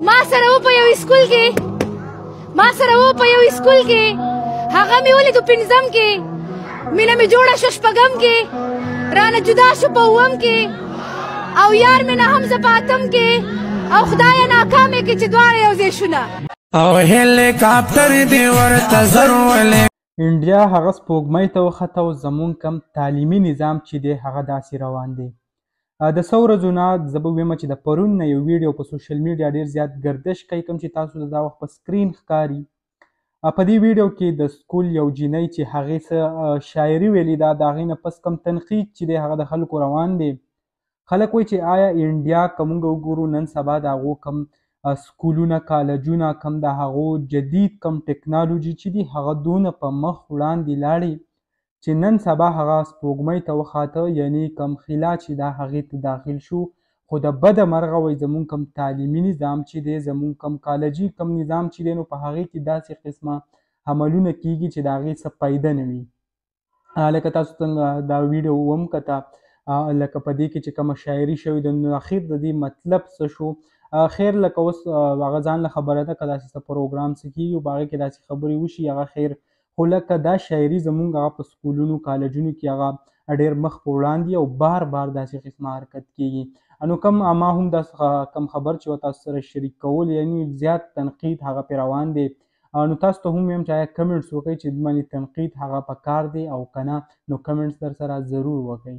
ما سره و په یو سکول کې هغه مې ولیدو پنځم کې مینه مې جوړه شو شپږم کې رانه جدا شو په اووم کې او یار مې نه هم زه په اتم کې او خدایه ناکامې کې چې دواړه یو ځای شونه او هلیکاپټر دې ورته ضرورلې انډیا هغه سپوږمۍ ته وخته او زمونږ کم تعلیمي نظام چې دی هغه داسې روان دی د څو ورځو نه زه به ووایم چې د پرون نه یو ویډیو په سوشل میډیا ډېر زیات ګردش کوي کوم چې تاسو ته دا وخت په سکرین ښکاري په دې ویډیو کې د سکول یو جینۍ چې هغې څه شاعري ویلې ده د هغې نه پس کم تنقید چې دی هغه د خلکو روان دی خلک وایي چې آیا انډیا که موږ وګورو نن سبا د هغو کم سکولونه کالجونه کم د هغو جدید کم ټکنالوژي چې دي هغه دونه په مخ وړاندې لاړې چې نن سبا هغه سپوږمۍ ته وخاته یعنی کم خلا چې دا هغې ته داخل شو خو د بده مرغه وایي زمونږ کم تعلیمي نظام چې دی زمونږ کم کالجي کم نظام چې دی نو په هغې کې داسې قسمه عملونه کیږي چې د هغې څه فایده نه وي لکه تاسو څنګه دا ویډیو ومکته لکه په دې کې چې کومه شاعري شوې ده نو اخر د دې مطلب څه شو خیر لکه اوس هغه ځان له خبره ده که داسې څه پروګرام څه کېږي په هغې کې داسې خبرې وشي هغه خیر خو لکه دا شاعري زمونږ هغه په سکولونو کالجونو کې هغه ډېر مخ په وړاندې او بار داسې قسمه حرکت کېږي نو کم ما هم دا کم خبر چې و تاسو سره شریک کول یعنې زیات تنقید هغه پرې روان دی نو تاسو ته هم ویم چې آیا کمنټس وکړئ چې باندې تنقید هغه پکار دی او که نه نو کمنټس در سره ضرور وکړئ